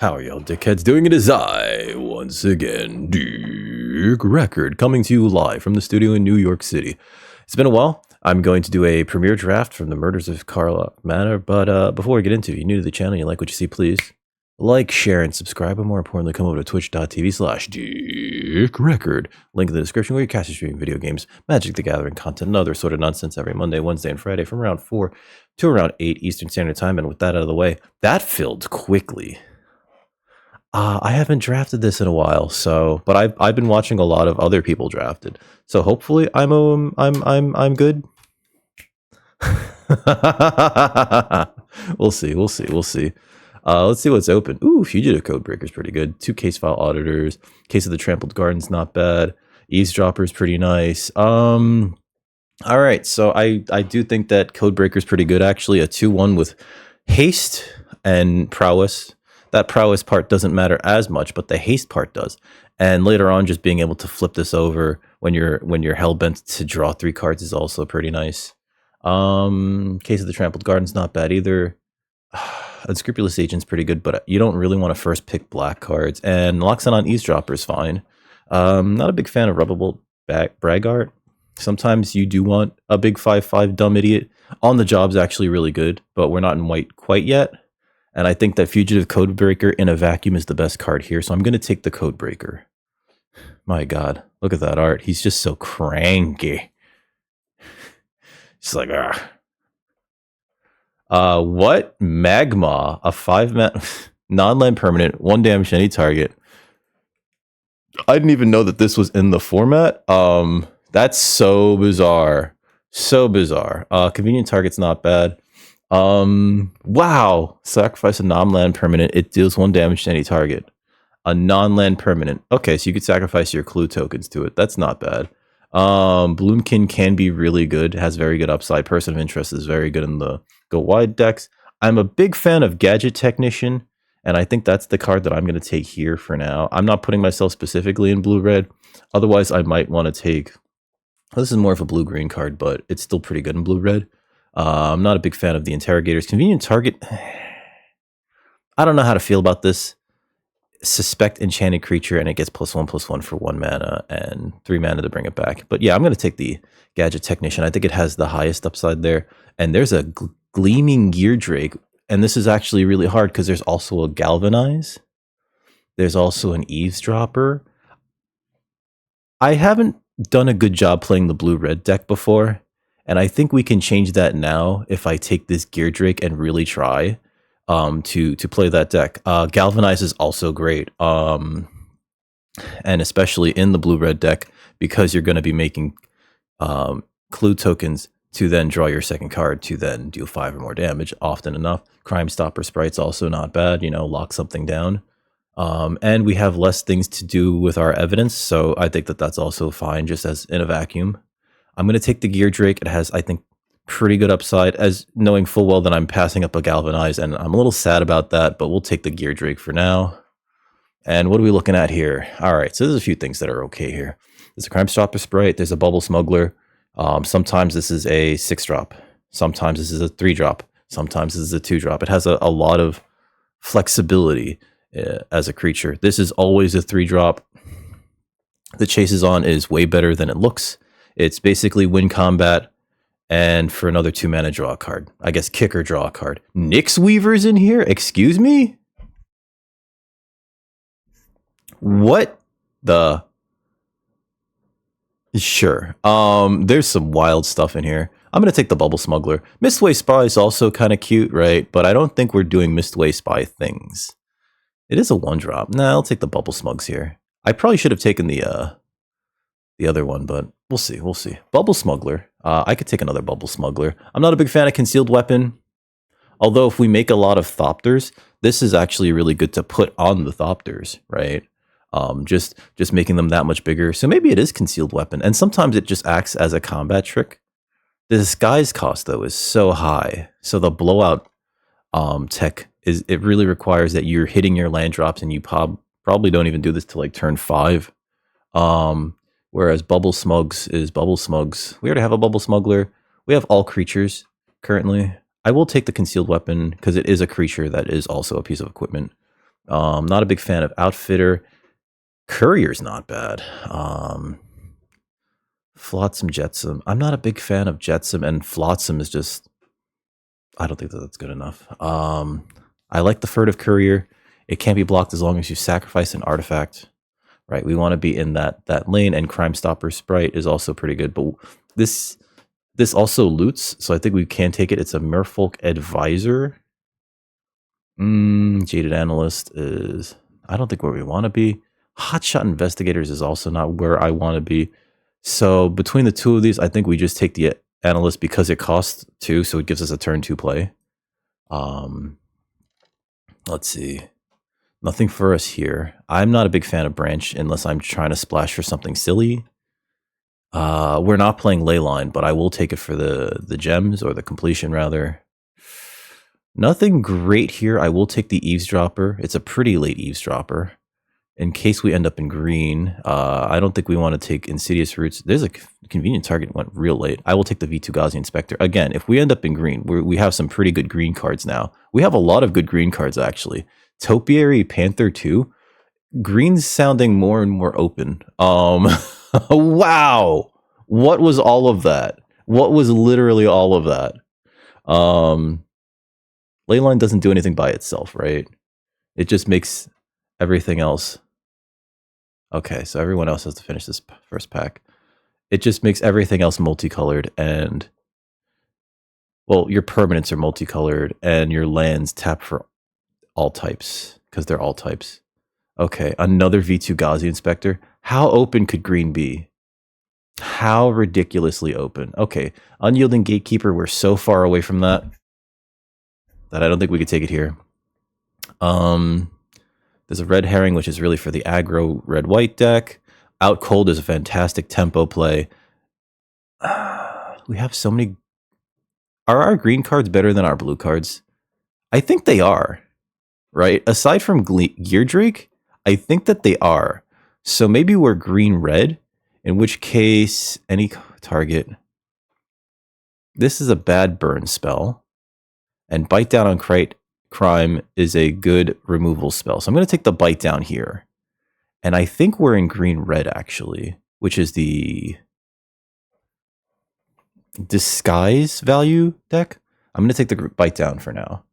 How are y'all dickheads doing? It is I, once again, Dick Record, coming to you live from the studio in New York City. It's been a while. I'm going to do a premiere draft from the Murders of Karlov Manor, but before we get into it, you're new to the channel, you like what you see, please like, share, and subscribe, but more importantly, come over to twitch.tv/DickRecord. Link in the description where you catch streaming video games, Magic the Gathering content, and other sort of nonsense every Monday, Wednesday, and Friday from around 4 to around 8 Eastern Standard Time. And with that out of the way, that filled quickly. I haven't drafted this in a while, so but I've been watching a lot of other people drafted, so hopefully I'm good. We'll see. Let's see what's open. Ooh, Fugitive Codebreaker's pretty good. 2 case file auditors. Case of the Trampled Garden's not bad. Eavesdropper's pretty nice. All right, so I do think that Codebreaker's pretty good actually. A 2/1 with haste and prowess. That prowess part doesn't matter as much, but the haste part does. And later on, just being able to flip this over when you're hellbent to draw 3 cards is also pretty nice. Case of the Trampled Garden's not bad either. Unscrupulous Agent's pretty good, but you don't really want to first pick black cards. And Loxon on Eavesdropper is fine. Not a big fan of Rubbable Braggart. Sometimes you do want a big 5/5 dumb idiot. On the Job's actually really good, but we're not in white quite yet. And I think that Fugitive Codebreaker in a vacuum is the best card here, so I'm going to take the Codebreaker. My God, look at that art. He's just so cranky. He's like, what? Magma, a 5-mana non-land permanent, 1 damage to any target. I didn't even know that this was in the format. That's so bizarre. So bizarre. Convenient target's not bad. Wow. Sacrifice a non-land permanent. It deals 1 damage to any target. A non-land permanent. Okay, so you could sacrifice your clue tokens to it. That's not bad. Bloomkin can be really good. Has very good upside. Person of Interest is very good in the go wide decks. I'm a big fan of Gadget Technician, and I think that's the card that I'm going to take here for now. I'm not putting myself specifically in blue-red. Otherwise, I might want to take... This is more of a blue-green card, but it's still pretty good in blue-red. I'm not a big fan of the Interrogators. Convenient Target, I don't know how to feel about this. Suspect Enchanted Creature, and it gets +1/+1 for 1 mana and 3 mana to bring it back. But yeah, I'm going to take the Gadget Technician. I think it has the highest upside there. And there's a Gleaming Geerling, and this is actually really hard because there's also a Galvanize. There's also an Eavesdropper. I haven't done a good job playing the blue-red deck before. And I think we can change that now if I take this Geerling and really try to play that deck. Galvanize is also great, and especially in the blue-red deck because you're going to be making clue tokens to then draw your second card to then deal 5 or more damage often enough. Crime Stopper Sprite's also not bad, lock something down. And we have less things to do with our evidence, so I think that that's also fine just as in a vacuum. I'm going to take the Geerling. It has, I think, pretty good upside, as knowing full well that I'm passing up a Galvanize, and I'm a little sad about that, but we'll take the Geerling for now. And what are we looking at here? All right, so there's a few things that are okay here. There's a Crime Stopper Sprite. There's a Bubble Smuggler. Sometimes this is a 6-drop. Sometimes this is a 3-drop. Sometimes this is a 2-drop. It has a lot of flexibility as a creature. This is always a 3-drop. The Chases On is way better than it looks. It's basically win combat, and for another 2 mana, draw a card. I guess kick or draw a card. Nyx Weaver's in here? Excuse me? What the... Sure. There's some wild stuff in here. I'm going to take the Bubble Smuggler. Mistway Spy is also kind of cute, right? But I don't think we're doing Mistway Spy things. It is a 1-drop. Nah, I'll take the Bubble Smugs here. I probably should have taken the other one, but we'll see. Bubble Smuggler. I could take another Bubble Smuggler. I'm not a big fan of Concealed Weapon. Although if we make a lot of Thopters, this is actually really good to put on the Thopters, right? Just making them that much bigger. So maybe it is Concealed Weapon. And sometimes it just acts as a combat trick. The disguise cost, though, is so high. So the blowout tech, it really requires that you're hitting your land drops, and you probably don't even do this till like turn 5. Whereas Bubble Smugs is Bubble Smugs. We already have a Bubble Smuggler. We have all creatures currently. I will take the Concealed Weapon because it is a creature that is also a piece of equipment. Not a big fan of Outfitter. Courier's not bad. Flotsam, Jetsam. I'm not a big fan of Jetsam, and Flotsam is just... I don't think that that's good enough. I like the Furtive Courier. It can't be blocked as long as you sacrifice an artifact. Right, we want to be in that lane, and Crime Stopper Sprite is also pretty good. But this also loots, so I think we can take it. It's a Merfolk Advisor. Jaded Analyst is... I don't think where we want to be. Hotshot Investigators is also not where I want to be. So between the two of these, I think we just take the Analyst because it costs 2, so it gives us a turn 2 play. Let's see. Nothing for us here. I'm not a big fan of Branch unless I'm trying to splash for something silly. We're not playing Leyline, but I will take it for the gems, or the completion rather. Nothing great here. I will take the Eavesdropper. It's a pretty late Eavesdropper. In case we end up in green, I don't think we want to take Insidious Roots. There's a convenient target went real late. I will take the V2 Gauzy Inspector. Again, if we end up in green, we have some pretty good green cards now. We have a lot of good green cards, actually. Topiary Panther 2. Green's sounding more and more open. Wow! What was all of that? What was literally all of that? Leyline doesn't do anything by itself, right? It just makes everything else... Okay, so everyone else has to finish this first pack. It just makes everything else multicolored, and... Well, your permanents are multicolored, and your lands tap for all types, because they're all types. Okay, another V2 Gauzy Inspector. How open could green be? How ridiculously open. Okay, Unyielding Gatekeeper, we're so far away from that I don't think we could take it here. There's a Red Herring, which is really for the aggro red-white deck. Out Cold is a fantastic tempo play. We have so many... Are our green cards better than our blue cards? I think they are, right? Aside from Geerling, I think that they are. So maybe we're green-red, in which case any target... This is a bad burn spell. And Bite Down on Crime is a good removal spell. So I'm going to take the Bite Down here. And I think we're in green-red, actually, which is the Disguise value deck. I'm going to take the Bite Down for now.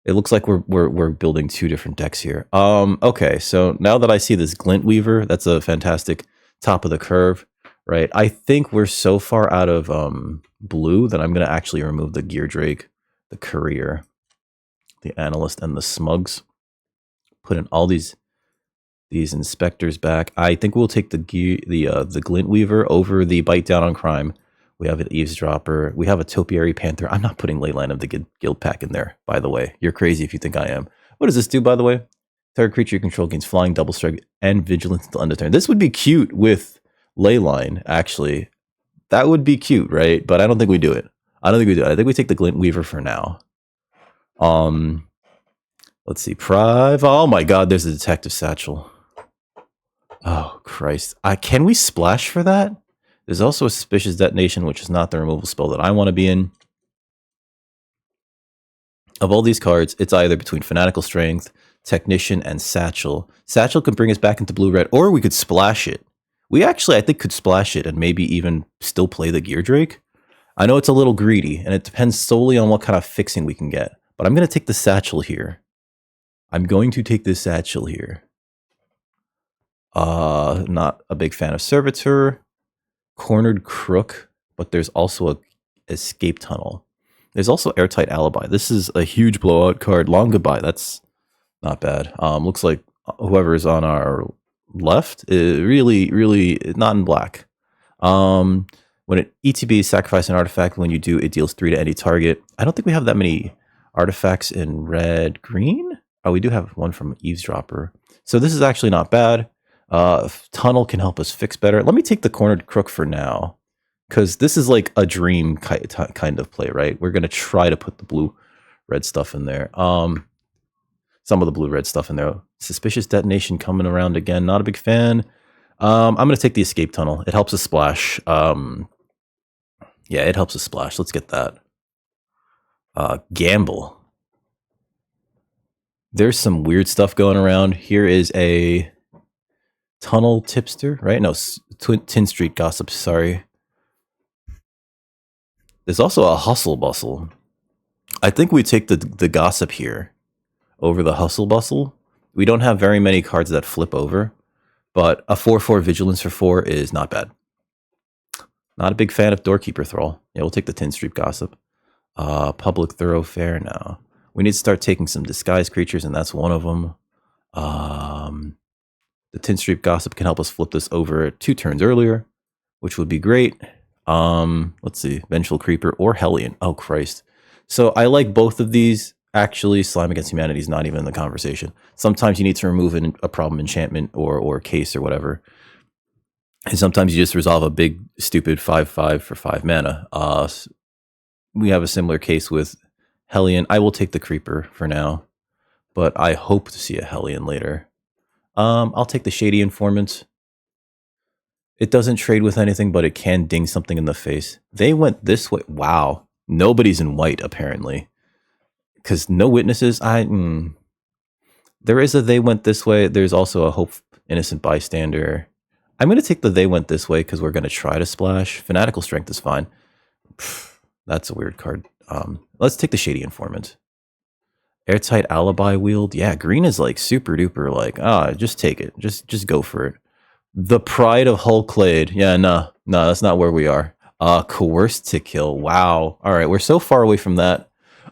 It looks like we're building 2 different decks here. Okay, so now that I see this Glint Weaver, that's a fantastic top of the curve, right? I think we're so far out of blue that I'm going to actually remove the Geerling, the Courier, the Analyst, and the Smugs. Put in all these inspectors back. I think we'll take the Glint Weaver over the Bite Down on Crime. We have an Eavesdropper. We have a Topiary Panther. I'm not putting Leyline of the Guild pack in there, by the way. You're crazy if you think I am. What does this do, by the way? Target creature you control gains Flying, Double Strike, and Vigilance until end of turn. This would be cute with Leyline, actually. That would be cute, right? But I don't think we do it. I think we take the Glint Weaver for now. Let's see. Prive. Oh my god, there's a Detective Satchel. Oh, Christ. Can we splash for that? There's also a Suspicious Detonation, which is not the removal spell that I want to be in. Of all these cards, it's either between Fanatical Strength, Technician, and Satchel. Satchel can bring us back into blue-red, or we could splash it. We actually, I think, could splash it and maybe even still play the Geerling. I know it's a little greedy, and it depends solely on what kind of fixing we can get. But I'm going to take the Satchel here. Not a big fan of Servitor. Cornered Crook, but there's also a Escape Tunnel. There's also Airtight Alibi. This is a huge blowout card. Long Goodbye. That's not bad. Looks like whoever is on our left is really not in black. When an ETB sacrifice an artifact, when you do, it deals 3 to any target. I don't think we have that many artifacts in red-green. Oh, we do have one from Eavesdropper. So this is actually not bad. Tunnel can help us fix better. Let me take the Cornered Crook for now, because this is like a dream kind of play, right? We're going to try to put the blue-red stuff in there. Some of the blue-red stuff in there. Suspicious Detonation coming around again. Not a big fan. I'm going to take the Escape Tunnel. It helps us splash. Yeah, it helps us splash. Let's get that. Gamble. There's some weird stuff going around. Here is a tunnel tipster, right? No, Tin Street Gossip, sorry. There's also a hustle bustle. I think we take the gossip here over the hustle bustle. We don't have very many cards that flip over, but a 4/4 vigilance for 4 is not bad. Not a big fan of Doorkeeper Thrall. Yeah, we'll take the Tin Street Gossip. Public Thoroughfare now. We need to start taking some disguised creatures, and that's one of them. The Tin Street Gossip can help us flip this over 2 turns earlier, which would be great. Let's see, Vengeful Creeper or Hellion. Oh, Christ. So I like both of these. Actually, Slime Against Humanity is not even in the conversation. Sometimes you need to remove a problem enchantment or case or whatever. And sometimes you just resolve a big, stupid 5/5 for 5 mana. We have a similar case with Hellion. I will take the Creeper for now, but I hope to see a Hellion later. I'll take the Shady Informant. It doesn't trade with anything, but it can ding something in the face. They went this way. Wow. Nobody's in white, apparently. Because no witnesses. There is a they went this way. There's also a hope innocent bystander. I'm going to take the they went this way because we're going to try to splash. Fanatical Strength is fine. That's a weird card. Let's take the Shady Informant. Airtight Alibi Wield. Yeah, green is like super duper like, just take it. Just go for it. The Pride of Hulklade. Yeah, no, that's not where we are. Coerced to Kill. Wow. All right, we're so far away from that.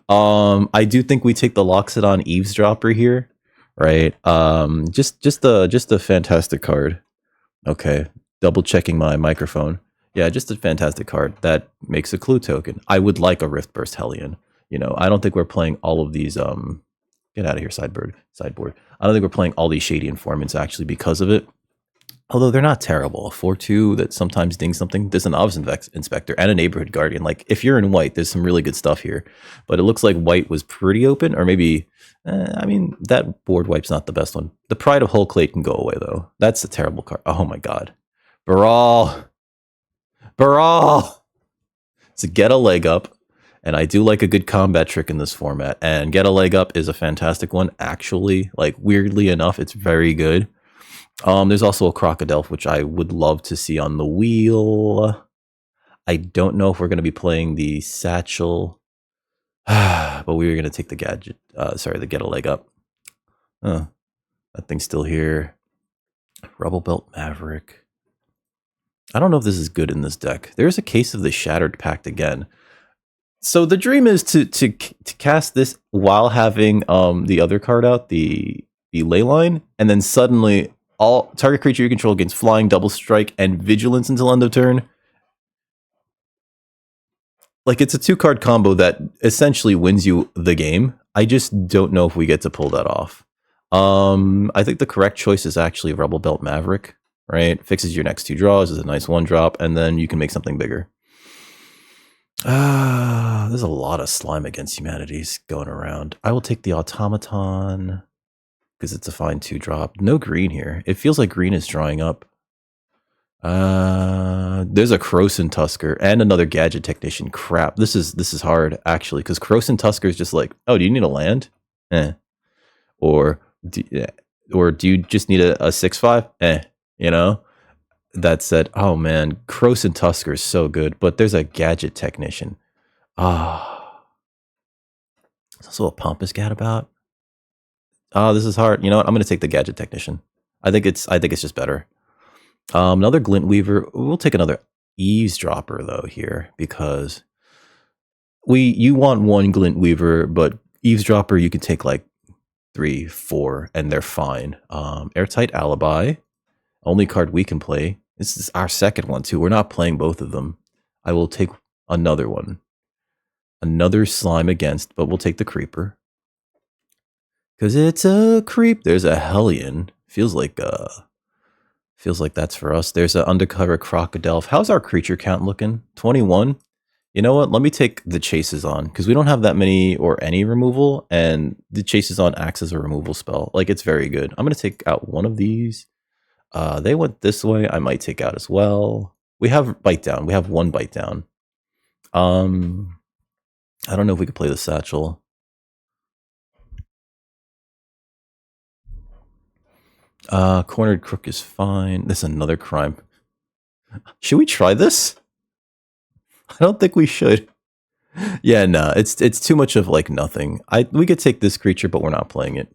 I do think we take the Loxodon Eavesdropper here, right? Just a fantastic card. Okay, double checking my microphone. Yeah, just a fantastic card that makes a clue token. I would like a Riftburst Hellion. You know, I don't think we're playing all of these. Get out of here, sideboard. I don't think we're playing all these Shady Informants actually because of it. Although they're not terrible. A 4/2 that sometimes dings something. There's an Novice Inspector and a Neighborhood Guardian. Like, if you're in white, there's some really good stuff here. But it looks like white was pretty open, or maybe, I mean, that board wipe's not the best one. The Pride of Hulklade can go away, though. That's a terrible card. Oh my god. Baral! So get a leg up. And I do like a good combat trick in this format. And get a leg up is a fantastic one, actually. Like, weirdly enough, it's very good. There's also a Crocodile, which I would love to see on the wheel. I don't know if we're going to be playing the Satchel, but we were going to take the gadget. The Get a Leg Up. That thing's still here. Rubble Belt Maverick. I don't know if this is good in this deck. There's a case of the Shattered Pact again. So the dream is to cast this while having the other card out, the Leyline, and then suddenly all target creature you control gains flying, double strike, and vigilance until end of turn. Like, it's a 2-card combo that essentially wins you the game. I just don't know if we get to pull that off. I think the correct choice is actually Rebel Belt Maverick, right? Fixes your next 2 draws, is a nice 1-drop, and then you can make something bigger. There's a lot of Slime Against Humanities going around. I will take the Automaton because it's a fine 2-drop. No green here. It feels like green is drawing up. There's a Croson Tusker and another Gadget Technician. Crap, this is hard actually because Croson Tusker is just like, oh, do you need a land? Or do you just need a 6/5? You know. That said, oh man, Croson Tusker is so good, but there's a Gadget Technician. There's also a Pompous Gadabout. This is hard. You know what? I'm gonna take the Gadget Technician. I think it's just better. Another Glint Weaver. We'll take another Eavesdropper though here because you want 1 Glint Weaver, but Eavesdropper you can take like 3, 4, and they're fine. Airtight Alibi, only card we can play. This is our second one too. We're not playing both of them. I will take another one. Another Slime Against, but we'll take the Creeper. Because it's a creep. There's a Hellion. Feels like that's for us. There's an Undercover Crocodile. How's our creature count looking? 21? You know what? Let me take the Chases on. Because we don't have that many or any removal. And the Chases on acts as a removal spell. Like, it's very good. I'm going to take out one of these. They went this way. I might take out as well. We have Bite Down. We have 1 Bite Down. I don't know if we could play the Satchel. Cornered Crook is fine. This is another crime. Should we try this? I don't think we should. Yeah, no, it's too much of like nothing. We could take this creature, but we're not playing it.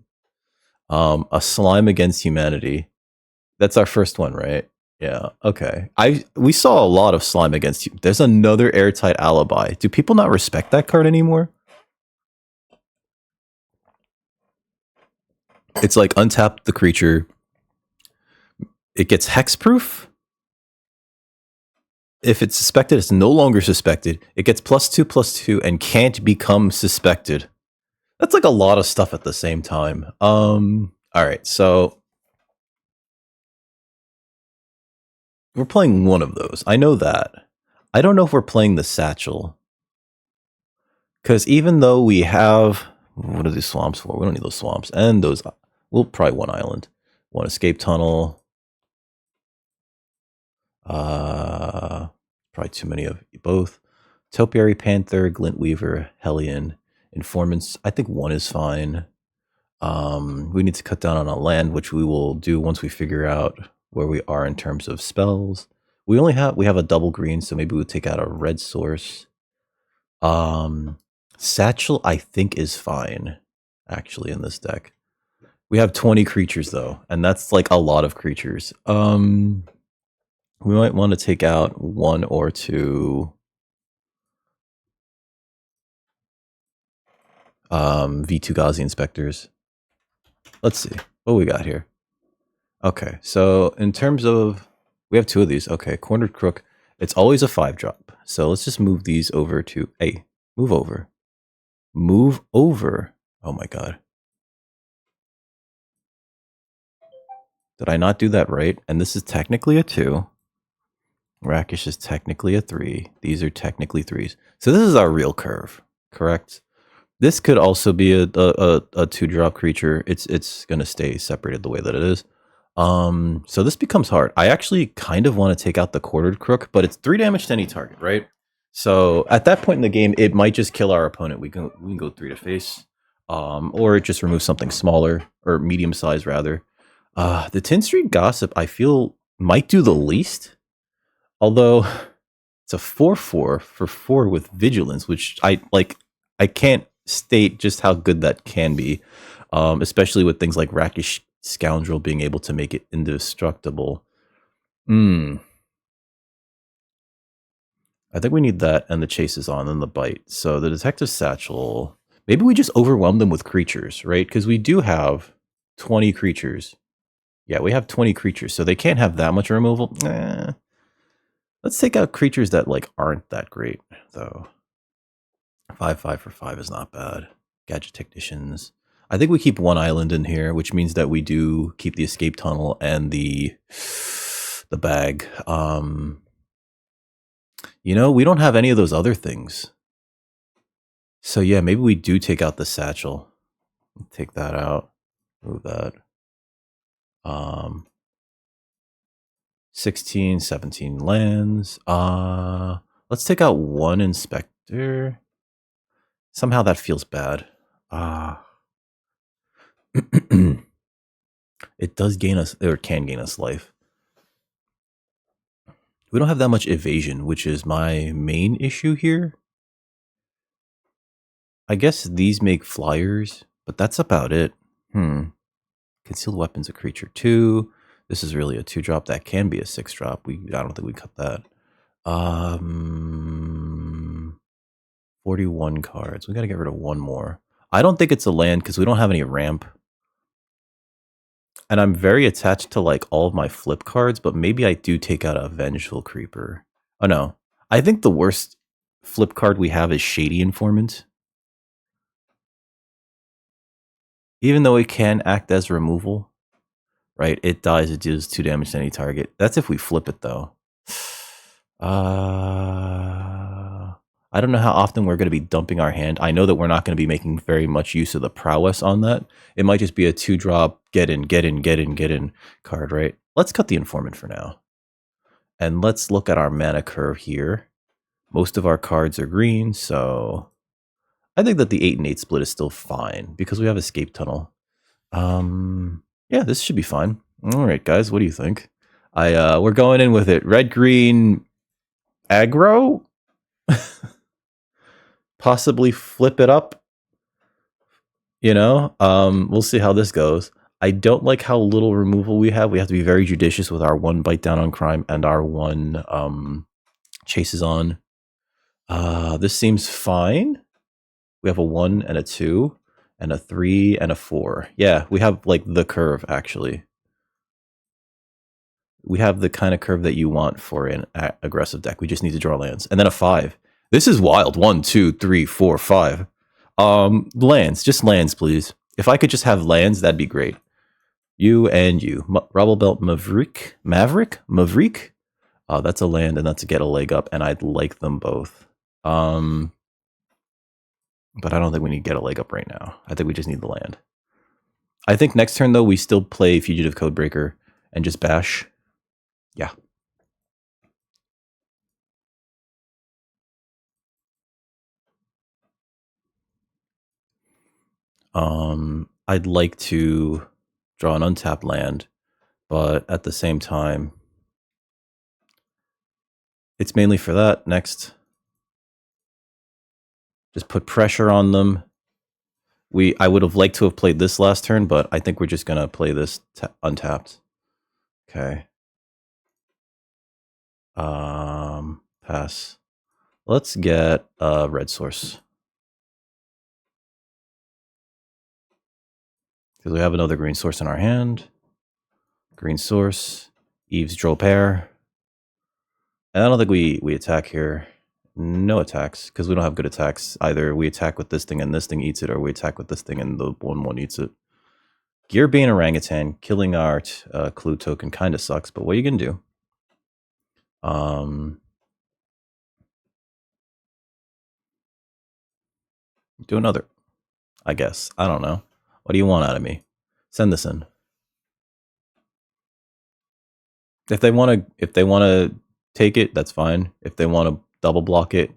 A slime against humanity. That's our first one, right? Yeah. Okay. We saw a lot of slime against you. There's another airtight alibi. Do people not respect that card anymore? It's like untap the creature. It gets hexproof. If it's suspected, it's no longer suspected. It gets +2/+2 and can't become suspected. That's like a lot of stuff at the same time. All right, so we're playing one of those. I know that. I don't know if we're playing the satchel. Because even though we have... What are these swamps for? We don't need those swamps. And those... We'll probably one island. One escape tunnel. Probably too many of both. Topiary Panther, Glintweaver, Hellion, Informants. I think one is fine. We need to cut down on a land, which we will do once we figure out where we are in terms of spells. We have a double green, so maybe we'll take out a red source. Satchel, I think, is fine, actually, in this deck. We have 20 creatures, though, and that's like a lot of creatures. We might want to take out one or two V2 Gauzy Inspectors. Let's see what we got here. Okay, so in terms of... We have two of these. Okay, Cornered Crook. It's always a 5-drop. So let's just move these over to... Hey, move over. Move over. Oh my god. Did I not do that right? And this is technically a 2. Rakish is technically a 3. These are technically 3s. So this is our real curve, correct? This could also be a 2-drop creature. It's going to stay separated the way that it is. So this becomes hard. I actually kind of want to take out the Quartered Crook, but it's 3 damage to any target, right? So at that point in the game, it might just kill our opponent. We can go 3 to face, or it just removes something smaller or medium size rather. The 10th Street Gossip, I feel, might do the least. Although it's a 4/4 for 4 with Vigilance, which I can't state just how good that can be, especially with things like Rakish Scoundrel being able to make it indestructible. I think we need that, and the chase is on, and the bite. So the Detective Satchel, maybe we just overwhelm them with creatures, right? Because we do have 20 creatures. Yeah, we have 20 creatures, so they can't have that much removal. Let's take out creatures that like aren't that great, though. 5/5 for 5 is not bad. Gadget Technicians. I think we keep one island in here, which means that we do keep the escape tunnel and the bag. You know, we don't have any of those other things. So yeah, maybe we do take out the satchel. Take that out. Move that. 16, 17 lands. Let's take out one inspector. Somehow that feels bad. It does gain us, or can gain us life. We don't have that much evasion, which is my main issue here. I guess these make flyers, but that's about it. Concealed weapons a creature 2. This is really a 2-drop. That can be a 6-drop. I don't think we cut that. 41 cards. We got to get rid of one more. I don't think it's a land because we don't have any ramp. And I'm very attached to like all of my flip cards, but maybe I do take out a Vengeful Creeper. Oh no. I think the worst flip card we have is Shady Informant. Even though it can act as removal, right? It dies, it deals 2 damage to any target. That's if we flip it though. I don't know how often we're going to be dumping our hand. I know that we're not going to be making very much use of the prowess on that. It might just be a 2-drop, get in card, right? Let's cut the Informant for now. And let's look at our mana curve here. Most of our cards are green, so I think that the 8 and 8 split is still fine because we have Escape Tunnel. Yeah, this should be fine. All right, guys, what do you think? We're going in with it. Red green aggro, possibly flip it up. We'll see how this goes. I don't like how little removal we have. We have to be very judicious with our one bite down on crime and our one chases on. This seems fine. We have a 1 and a 2 and a 3 and a 4. Yeah, we have like the curve actually. We have the kind of curve that you want for an aggressive deck. We just need to draw lands. And then a 5. This is wild. 1, 2, 3, 4, 5. Lands. Just lands, please. If I could just have lands, that'd be great. You and you. Rubble Belt Maverick? Maverick? That's a land and that's a get a leg up, and I'd like them both. But I don't think we need to get a leg up right now. I think we just need the land. I think next turn, though, we still play Fugitive Codebreaker and just bash. Yeah. I'd like to draw an untapped land, but at the same time, it's mainly for that. Next. Just put pressure on them. I would have liked to have played this last turn, but I think we're just going to play this untapped. Okay. Pass. Let's get a red source. Because we have another green source in our hand. Green source. Eve's draw pair. And I don't think we attack here. No attacks, because we don't have good attacks. Either we attack with this thing and this thing eats it, or we attack with this thing and the 1/1 eats it. Geerbane Orangutan, killing our clue token kind of sucks, but what are you going to do? Do another, I guess. I don't know. What do you want out of me? Send this in. If they want to take it, that's fine. If they want to double block it,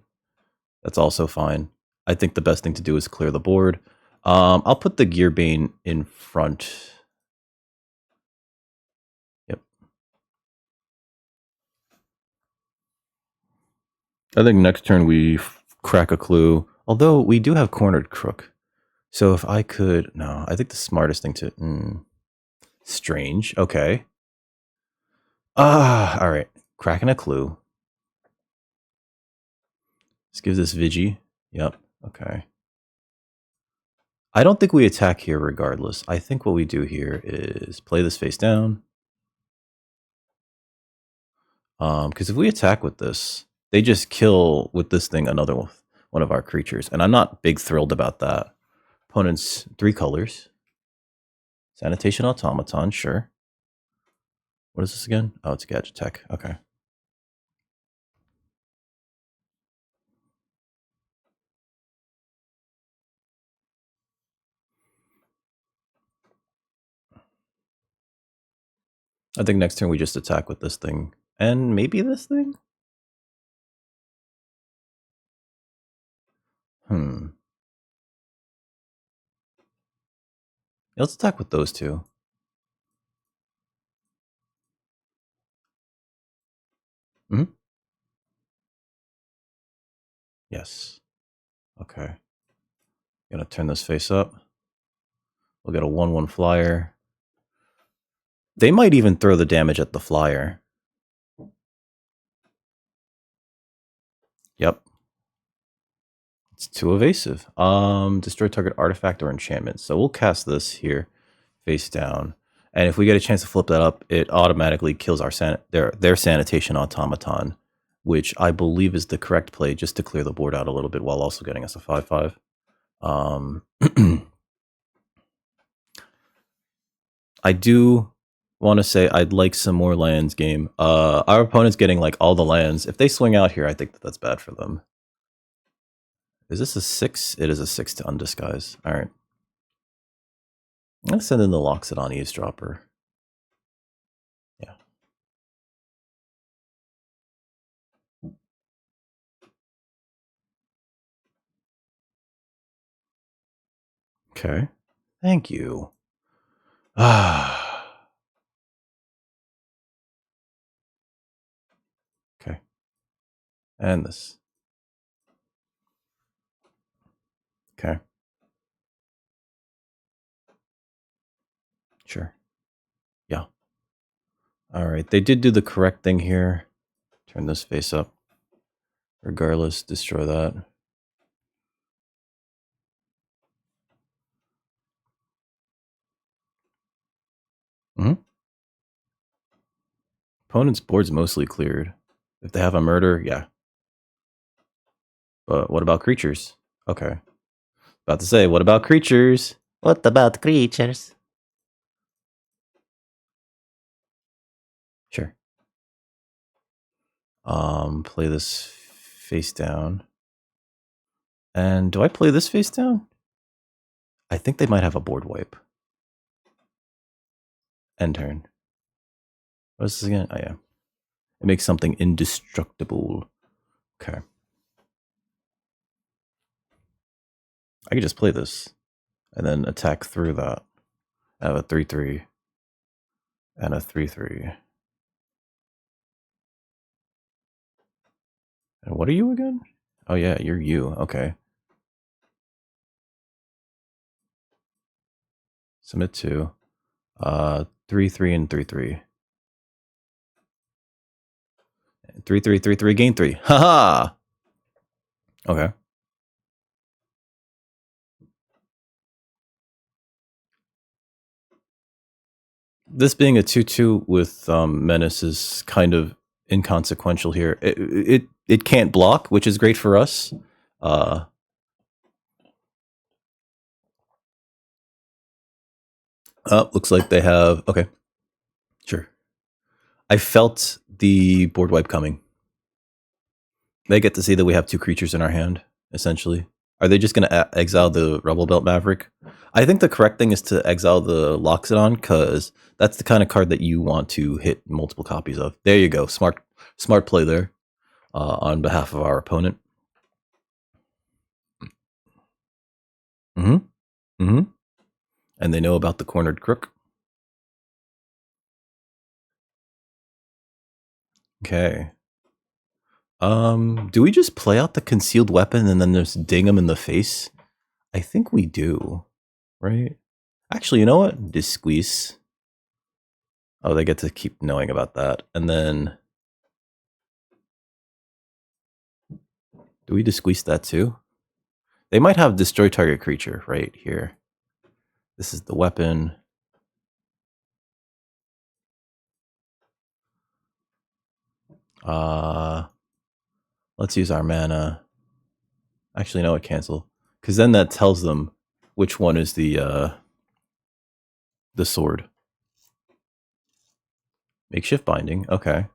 that's also fine. I think the best thing to do is clear the board. I'll put the Geerbane in front. Yep. I think next turn we crack a clue. Although we do have cornered crook. So if I could... No, I think the smartest thing to... strange. Okay. All right. Cracking a clue. This gives us Vigi. Yep. Okay. I don't think we attack here regardless. I think what we do here is play this face down. Because if we attack with this, they just kill with this thing another one of our creatures. And I'm not big thrilled about that. Opponent's 3 colors. Sanitation Automaton, sure. What is this again? Oh, it's Gadget Tech. Okay. I think next turn we just attack with this thing. And maybe this thing? Let's attack with those two. Yes. Okay. Gonna turn this face up. We'll get a 1/1 flyer. They might even throw the damage at the flyer. Yep. It's too evasive. Destroy target artifact or enchantment. So we'll cast this here, face down. And if we get a chance to flip that up, it automatically kills our their sanitation automaton, which I believe is the correct play, just to clear the board out a little bit while also getting us a 5/5. I do want to say I'd like some more lands game. Our opponent's getting like all the lands. If they swing out here, I think that's bad for them. Is this a 6? It is a 6 to Undisguise. All right. I'm going to send in the Loxodon Eavesdropper. Yeah. Okay. Thank you. Ah. And this. Okay. Sure. Yeah. All right. They did do the correct thing here. Turn this face up. Regardless, destroy that. Mm-hmm. Opponent's board's mostly cleared. If they have a murder, yeah. But what about creatures? Okay. About to say, what about creatures? What about creatures? Sure. Play this face down. And do I play this face down? I think they might have a board wipe. End turn. What's this again? Oh, yeah. It makes something indestructible. Okay. I could just play this and then attack through that. I have a 3/3 and a 3/3. And what are you again? Oh, yeah, you're you. Okay. Submit to 3/3 and 3/3. 3/3, 3/3, gain 3. Haha! Okay. This being a 2/2 with Menace is kind of inconsequential here. It can't block, which is great for us. Oh, looks like they have... Okay. Sure. I felt the board wipe coming. They get to see that we have 2 creatures in our hand, essentially. Are they just going to exile the Rebel Belt Maverick? I think the correct thing is to exile the Loxodon, because that's the kind of card that you want to hit multiple copies of. There you go. Smart play there on behalf of our opponent. Mm-hmm. Mm-hmm. And they know about the cornered crook. Okay. Do we just play out the concealed weapon and then just ding them in the face? I think we do, right? Actually, you know what? Disqueeze. Oh, they get to keep knowing about that. And then... Do we disqueeze that too? They might have destroy target creature right here. This is the weapon. Let's use our mana. Actually, no, it cancel. Because then that tells them which one is the sword. Makeshift binding. Okay.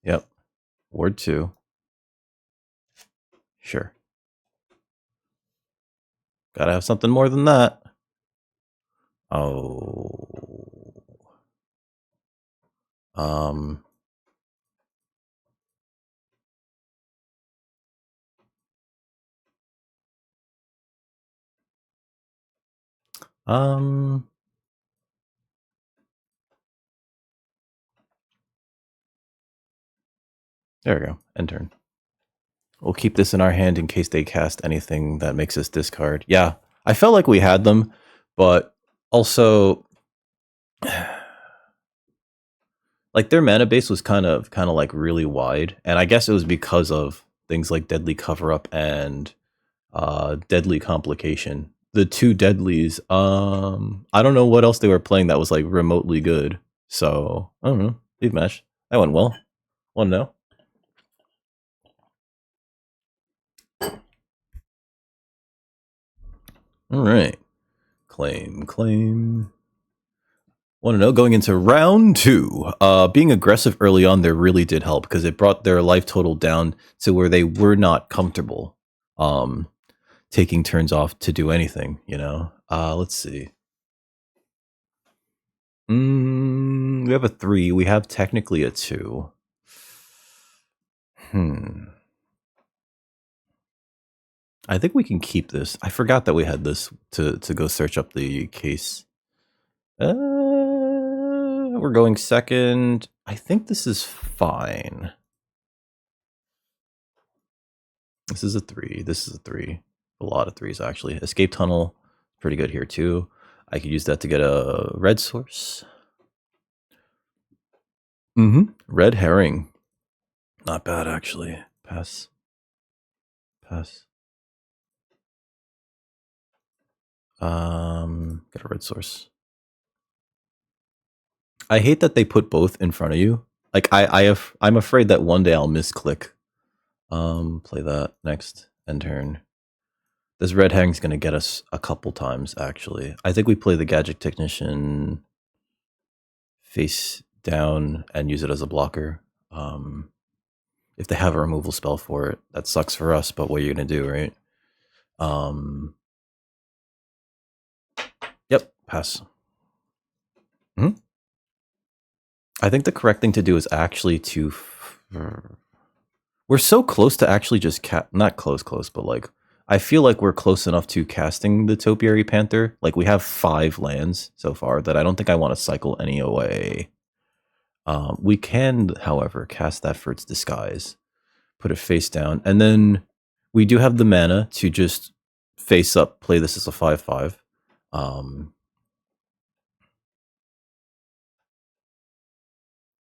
Yep. Ward 2. Sure. Gotta have something more than that. Oh. There we go. End turn. We'll keep this in our hand in case they cast anything that makes us discard. Yeah, I felt like we had them, but also, like, their mana base was kind of like really wide, and I guess it was because of things like Deadly Cover Up and Deadly Complication. The 2 deadlies. I don't know what else they were playing that was like remotely good. So I don't know. Lead match. That went well. 1-0. All right. Claim. Want to know, going into round 2, being aggressive early on there really did help because it brought their life total down to where they were not comfortable taking turns off to do anything, you know? Let's see. We have a 3. We have technically a 2. I think we can keep this. I forgot that we had this to go search up the case. We're going second. I think this is fine. This is a 3. This is a 3. A lot of 3s, actually. Escape Tunnel, pretty good here, too. I could use that to get a red source. Red Herring. Not bad, actually. Pass. Pass. Get a red source. I hate that they put both in front of you. Like, I'm afraid that one day I'll misclick. Play that next. End turn. This red herring's gonna get us a couple times, actually. I think we play the Gadget Technician face down and use it as a blocker. If they have a removal spell for it, that sucks for us, but what are you gonna do, right? Yep, pass. I think the correct thing to do is actually to... We're so close to actually just not close, but like, I feel like we're close enough to casting the Topiary Panther. Like, we have 5 lands so far that I don't think I want to cycle any away. We can, however, cast that for its disguise. Put it face down. And then we do have the mana to just face up, play this as a 5/5.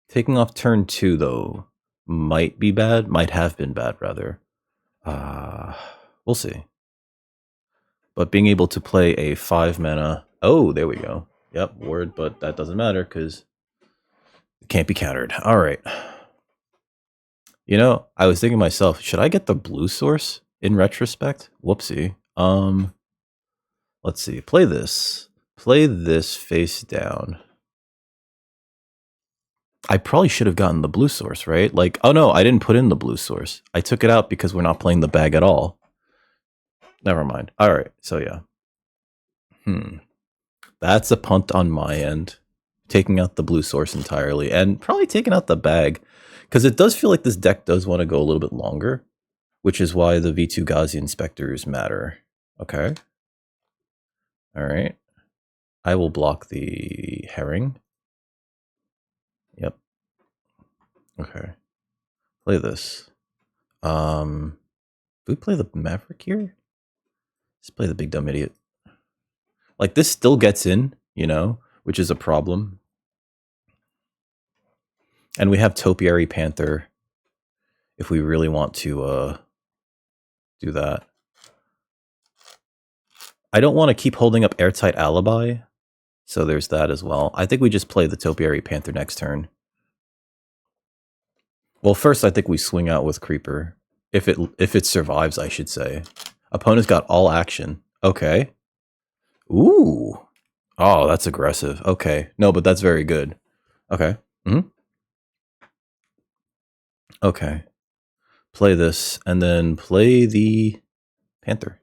Taking off turn 2, though, might be bad. Might have been bad, rather. We'll see. But being able to play a 5 mana... Oh, there we go. Yep, ward, but that doesn't matter because it can't be countered. All right. You know, I was thinking to myself, should I get the blue source in retrospect? Whoopsie. Let's see. Play this. Play this face down. I probably should have gotten the blue source, right? Like, oh no, I didn't put in the blue source. I took it out because we're not playing the bag at all. Never mind. All right, so yeah. That's a punt on my end. Taking out the blue source entirely and probably taking out the bag because it does feel like this deck does want to go a little bit longer, which is why the V2 Ghazi Inspectors matter. Okay. All right. I will block the herring. Yep. Okay. Play this. Do we play the Maverick here? Let's play the big dumb idiot. Like, this still gets in, you know, which is a problem. And we have Topiary Panther if we really want to do that. I don't want to keep holding up Airtight Alibi, so there's that as well. I think we just play the Topiary Panther next turn. Well, first I think we swing out with Creeper. If it survives, I should say. Opponent's got all action. Okay. Ooh. Oh, that's aggressive. Okay. No, but that's very good. Okay. Okay. Play this, and then play the Panther.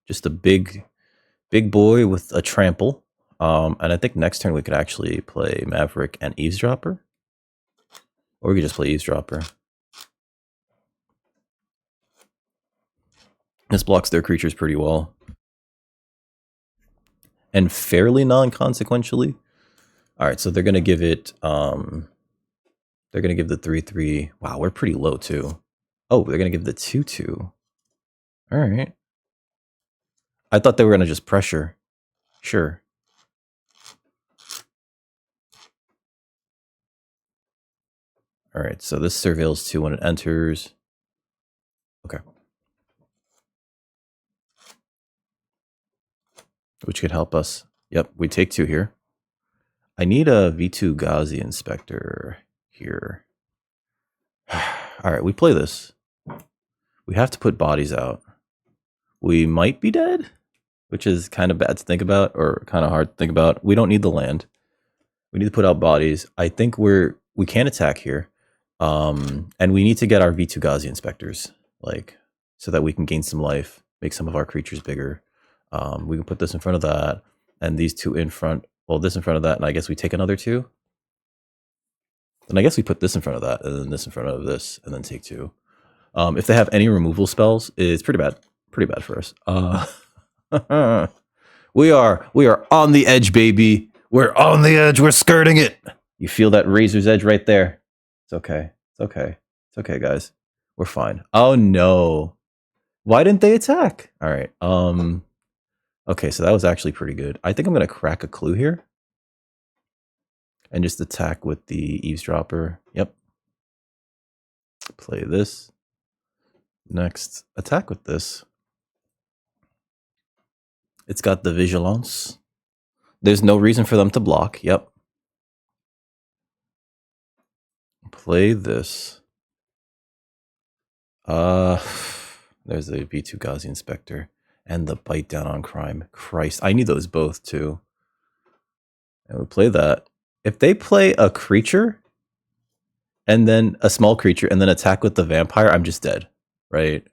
Just a big boy with a trample. And I think next turn we could actually play Maverick and Eavesdropper. Or we could just play Eavesdropper. This blocks their creatures pretty well. And fairly non-consequentially. Alright, so they're going to give it... they're going to give the 3/3... Wow, we're pretty low too. Oh, they're going to give the 2/2. Alright. I thought they were going to just pressure. Sure. Alright, so this surveils 2 when it enters. Okay. Which could help us. Yep, we take 2 here. I need a V2 Ghazi Inspector here. Alright, we play this. We have to put bodies out. We might be dead, which is kind of bad to think about, or kind of hard to think about. We don't need the land. We need to put out bodies. I think we can attack here. And we need to get our V2 Ghazi Inspectors, like, so that we can gain some life, make some of our creatures bigger. We can put this in front of that, and these 2 in front. Well, this in front of that, and I guess we take another 2. Then I guess we put this in front of that, and then this in front of this, and then take 2. If they have any removal spells, it's pretty bad. Pretty bad for us. We are on the edge, baby. We're on the edge. We're skirting it. You feel that razor's edge right there. It's okay. It's okay. It's okay, guys. We're fine. Oh no. Why didn't they attack? All right. Okay, so that was actually pretty good. I think I'm gonna crack a clue here. And just attack with the eavesdropper. Yep. Play this. Next, attack with this. It's got the vigilance. There's no reason for them to block. Yep. Play this. There's the V2 Ghazi Inspector and the bite down on crime. Christ, I need those both too. And we play that. If they play a creature and then a small creature and then attack with the vampire, I'm just dead, right?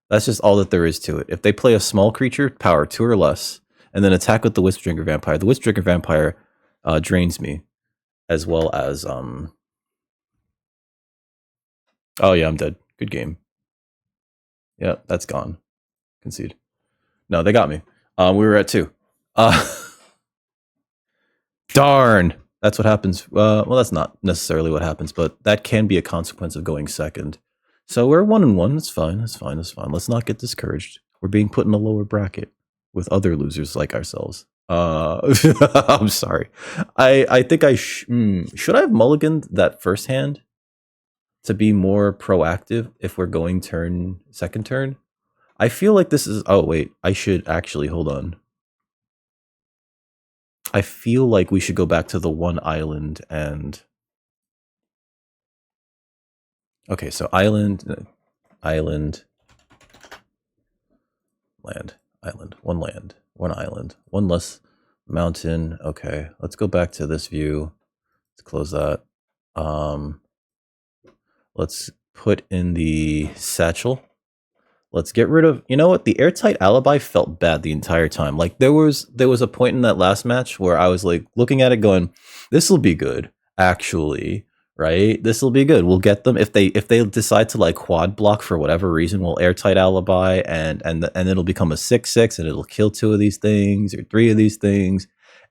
That's just all that there is to it. If they play a small creature, power 2 or less, and then attack with the Wisp Drinker Vampire, the Wisp Drinker Vampire drains me, as well as oh yeah, I'm dead. Good game. Yeah, that's gone. Concede. No, they got me. We were at 2. Darn. That's what happens. Well, that's not necessarily what happens, but that can be a consequence of going second. So we're 1-1. It's fine. It's fine. It's fine. Let's not get discouraged. We're being put in a lower bracket with other losers like ourselves. I'm sorry. I think I should I have mulliganed that first hand to be more proactive if we're going second turn. I feel like this is. Oh wait, I should actually hold on. I feel like we should go back to the one island and. Okay, so island, land, one island, one less mountain. Okay, let's go back to this view. Let's close that. Let's put in the satchel. Let's get rid of, you know what? The airtight alibi felt bad the entire time. Like there was a point in that last match where I was like looking at it going, this will be good, actually, right? This will be good. We'll get them if they decide to like quad block for whatever reason, we'll airtight alibi and it'll become a 6/6 and it'll kill 2 of these things or 3 of these things.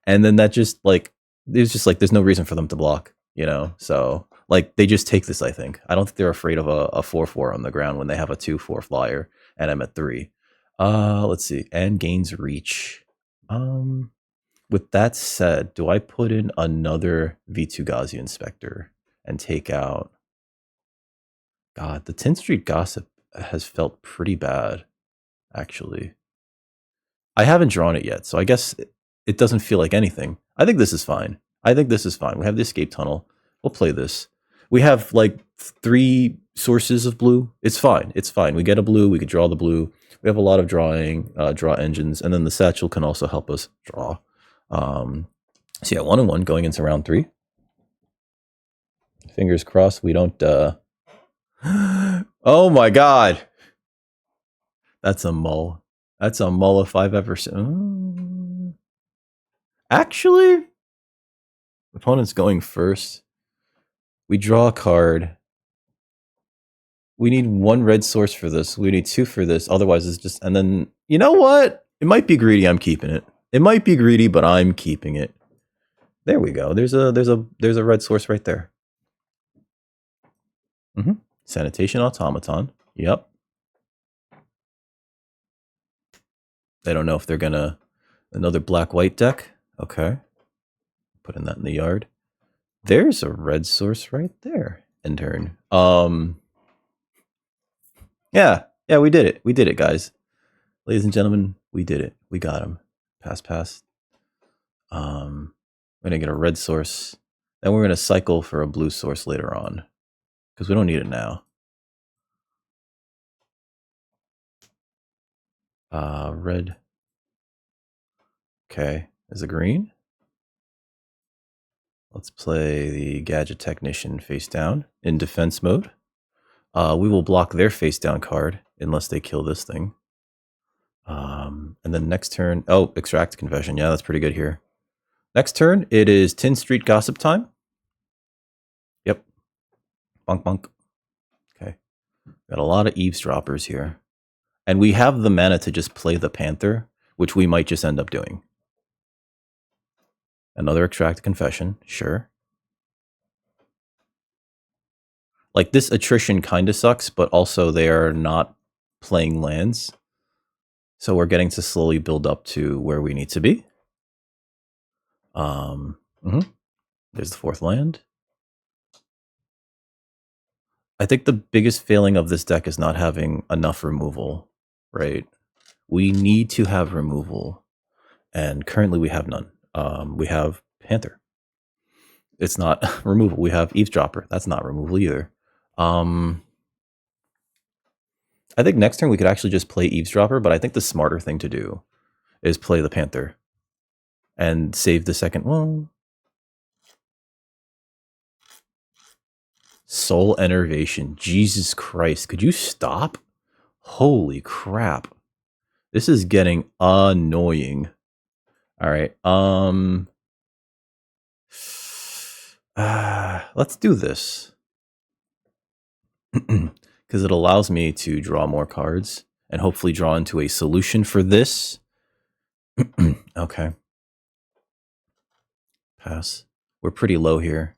And then that just like it's just like there's no reason for them to block, you know? So like they just take this, I think. I don't think they're afraid of a 4/4 on the ground when they have a 2/4 flyer and I'm at 3. Let's see. And gains reach. With that said, do I put in another V2 Ghazi Inspector and take out? God, the 10th Street Gossip has felt pretty bad, actually. I haven't drawn it yet, so I guess it doesn't feel like anything. I think this is fine. We have the escape tunnel. We'll play this. We have like 3 sources of blue. It's fine. It's fine. We get a blue. We could draw the blue. We have a lot of draw engines, and then the satchel can also help us draw. So yeah, 1-1 going into round 3. Fingers crossed we don't. Oh my god, that's a mull. That's a mull if I've ever seen. Actually, opponent's going first. We draw a card. We need 1 red source for this. We need 2 for this. Otherwise, it's just. And then you know what? It might be greedy. I'm keeping it. It might be greedy, but I'm keeping it. There we go. There's a red source right there. Sanitation Automaton. Yep. They don't know if they're gonna another black-white deck. Okay. Putting that in the yard. There's a red source right there. End turn. Yeah, we did it. We did it, guys. Ladies and gentlemen, we did it. We got him. Pass. We're gonna get a red source. Then we're gonna cycle for a blue source later on. Because we don't need it now. Red. Okay. Is it green? Let's play the Gadget Technician face down in defense mode. We will block their face down card unless they kill this thing. And then next turn, oh, Extract Confession. Yeah, that's pretty good here. Next turn, it is 10th Street Gossip time. Yep. Bonk. Okay. Got a lot of eavesdroppers here. And we have the mana to just play the Panther, which we might just end up doing. Another Extract Confession, sure. Like, this attrition kind of sucks, but also they are not playing lands. So we're getting to slowly build up to where we need to be. There's the 4th land. I think the biggest failing of this deck is not having enough removal, right? We need to have removal, and currently we have none. We have Panther. It's not removal. We have Eavesdropper. That's not removal either. I think next turn we could actually just play Eavesdropper, but I think the smarter thing to do is play the Panther and save the second one. Soul Enervation. Jesus Christ. Could you stop? Holy crap. This is getting annoying. All right. Let's do this. Because it allows me to draw more cards and hopefully draw into a solution for this. Okay. Pass. We're pretty low here.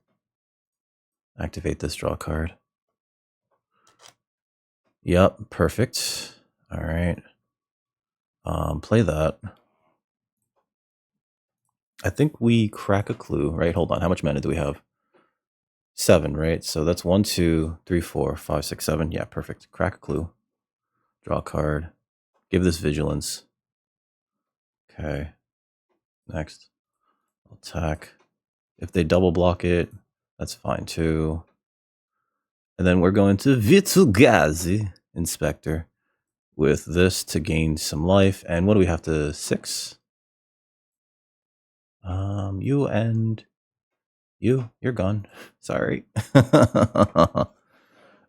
Activate this draw card. Yep, perfect. All right. Play that. I think we crack a clue, right? Hold on. How much mana do we have? 7, right? So that's 1, 2, 3, 4, 5, 6, 7. Yeah, perfect. Crack a clue. Draw a card. Give this vigilance. Okay. Next. Attack. If they double block it, that's fine too. And then we're going to Vitulgazi Inspector with this to gain some life. And what do we have to 6? You and you're gone. Sorry.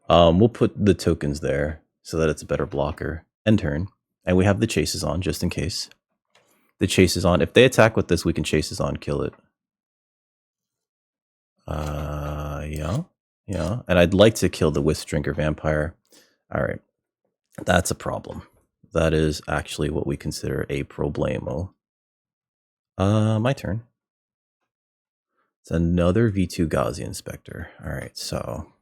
We'll put the tokens there so that it's a better blocker. End turn. And we have the chases on just in case. The chase is on. If they attack with this, we can chases on, kill it. Yeah. And I'd like to kill the Wisp Drinker Vampire. All right. That's a problem. That is actually what we consider a problemo. My turn. It's another V2 Gauzy Inspector. All right, so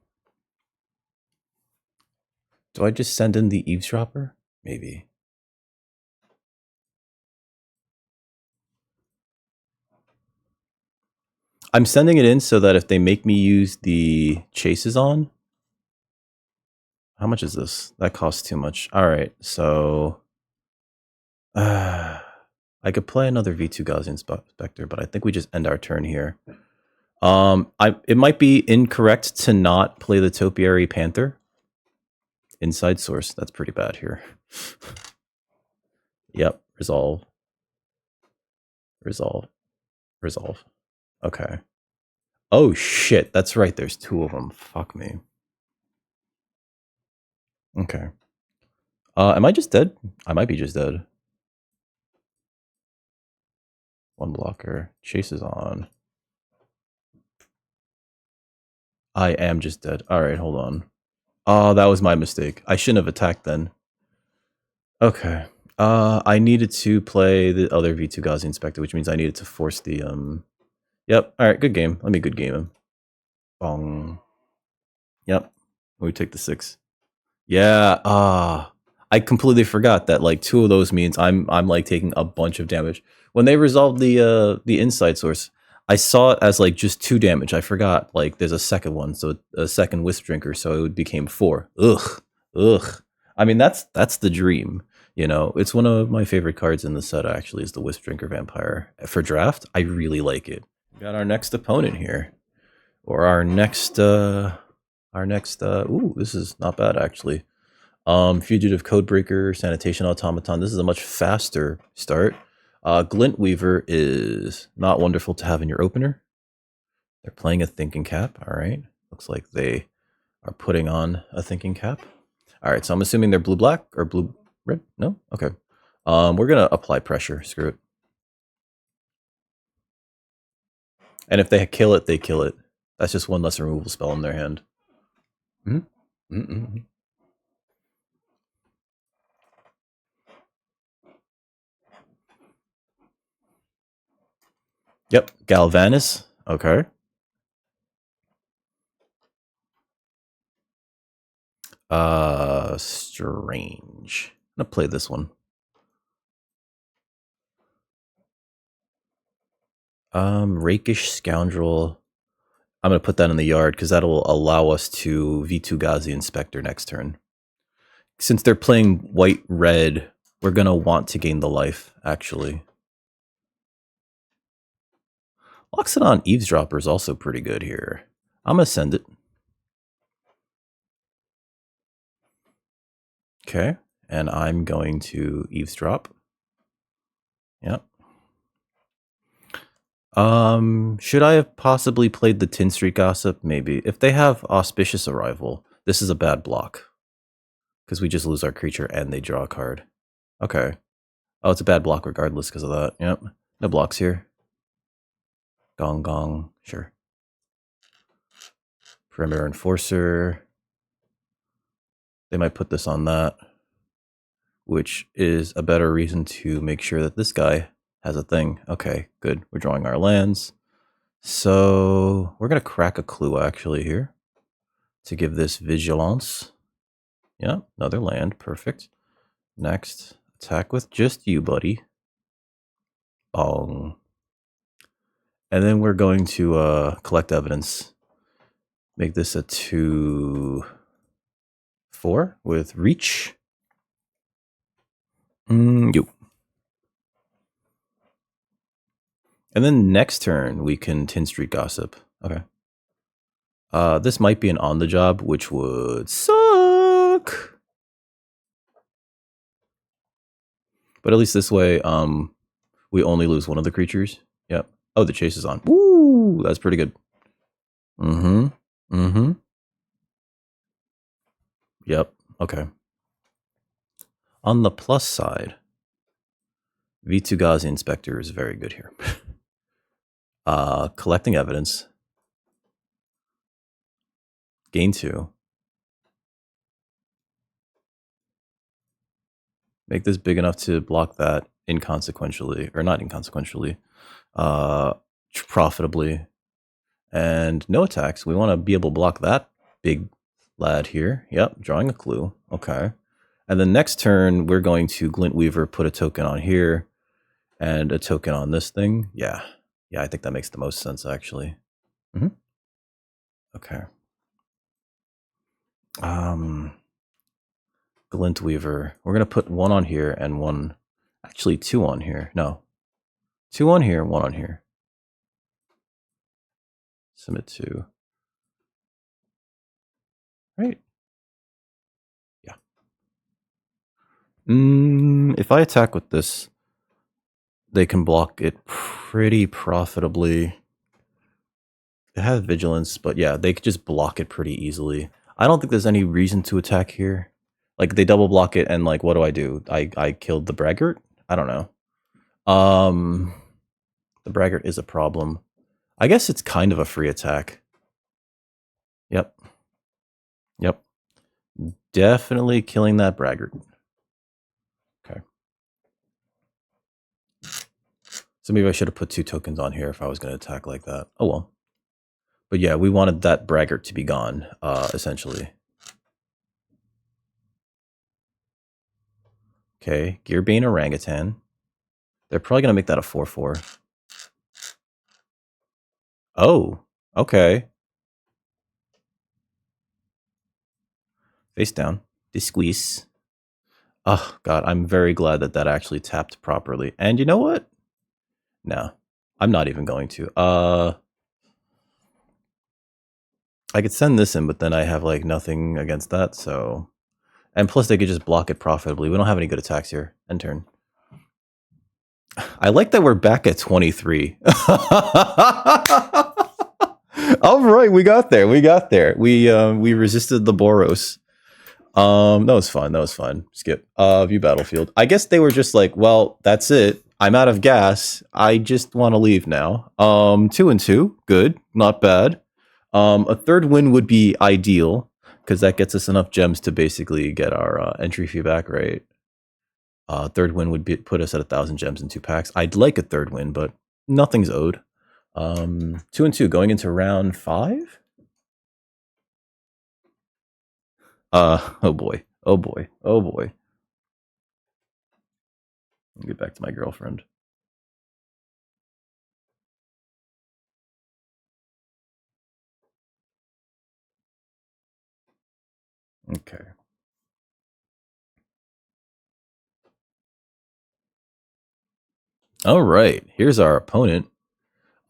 do I just send in the Eavesdropper? Maybe. I'm sending it in so that if they make me use the chases on. How much is this? That costs too much. All right, so I could play another V2 Gauzy Inspector, but I think we just end our turn here. It might be incorrect to not play the Topiary Panther. Inside source. That's pretty bad here. Yep. Resolve. Okay. Oh shit. That's right. There's 2 of them. Fuck me. Okay. Am I just dead? I might be just dead. 1 blocker. Chase is on. I am just dead. Alright, hold on. Oh, that was my mistake. I shouldn't have attacked then. Okay. I needed to play the other V2 Gauzy Inspector, which means I needed to force the Yep. Alright, good game. Let me good game him. Bong. Yep. We take the 6. Yeah, I completely forgot that like 2 of those means I'm like taking a bunch of damage. When they resolved the inside source, I saw it as like just 2 damage. I forgot like there's a second one, so a second Wisp Drinker, so it became 4. Ugh. I mean that's the dream, you know. It's one of my favorite cards in the set actually is the Wisp Drinker Vampire. For draft, I really like it. We got our next opponent here. Or our next ooh, this is not bad actually. Fugitive Codebreaker, Sanitation Automaton. This is a much faster start. Glint Weaver is not wonderful to have in your opener. They're playing a Thinking Cap. All right. Looks like they are putting on a Thinking Cap. All right. So I'm assuming they're blue-black or blue-red? No? Okay. We're going to apply pressure. Screw it. And if they kill it, they kill it. That's just 1 less removal spell in their hand. Yep. Galvanus. Okay. Strange. I'm gonna play this one. Rakish Scoundrel. I'm gonna put that in the yard because that'll allow us to V2 Ghazi Inspector next turn. Since they're playing white-red, we're gonna want to gain the life, actually. Loxodon Eavesdropper is also pretty good here. I'm gonna send it. Okay, and I'm going to eavesdrop. Yep. Should I have possibly played the Tin Street Gossip? Maybe. If they have Auspicious Arrival, this is a bad block. Because we just lose our creature and they draw a card. Okay. Oh, it's a bad block regardless because of that. Yep. No blocks here. Gong Gong. Sure. Perimeter Enforcer. They might put this on that. Which is a better reason to make sure that this guy has a thing. Okay, good. We're drawing our lands. So we're going to crack a clue actually here to give this vigilance. Yeah, another land. Perfect. Next, attack with just you, buddy. Bong. And then we're going to collect evidence. Make this a 2/4 with reach. You. And then next turn, we can Tin Street Gossip. Okay. This might be an on the job, which would suck. But at least this way, we only lose one of the creatures. Yep. Oh, the chase is on. Woo! That's pretty good. Yep. Okay. On the plus side, V2 Ghazi Inspector is very good here. Collecting evidence. Gain 2. Make this big enough to block that inconsequentially, or not inconsequentially, profitably. And no attacks. We want to be able to block that big lad here. Yep, drawing a clue. Okay. And then next turn, we're going to Glint Weaver, put a token on here, and a token on this thing. Yeah. Yeah, I think that makes the most sense, actually. Okay. Glint Weaver. We're going to put one on here and one... Actually, 2 on here. No. 2 on here, 1 on here. Submit 2. Right. Yeah. If I attack with this, they can block it pretty profitably. They have vigilance, but yeah, they could just block it pretty easily. I don't think there's any reason to attack here. Like, they double block it, and like, what do? I killed the braggart? I don't know. The braggart is a problem. I guess it's kind of a free attack. Yep. Yep. Definitely killing that braggart. Okay. So maybe I should have put 2 tokens on here if I was going to attack like that. Oh well. But yeah, we wanted that braggart to be gone, essentially. Okay, Gearbane Orangutan. They're probably going to make that a 4/4. Oh, okay. Face down. Squeeze. Oh, God, I'm very glad that that actually tapped properly. And you know what? No, I'm not even going to. I could send this in, but then I have, like, nothing against that, so... And plus, they could just block it profitably. We don't have any good attacks here. End turn. I like that we're back at 23. All right, we got there. We got there. We resisted the Boros. That was fun. That was fun. Skip. View battlefield. I guess they were just like, well, that's it. I'm out of gas. I just want to leave now. 2 and 2. Good. Not bad. A 3rd win would be ideal because that gets us enough gems to basically get our entry fee back, right? 3rd win would put us at 1,000 gems in 2 packs. I'd like a 3rd win, but nothing's owed. 2 and 2 going into round 5. Oh boy. Oh boy. Oh boy. Let me get back to my girlfriend. Okay. All right. Here's our opponent.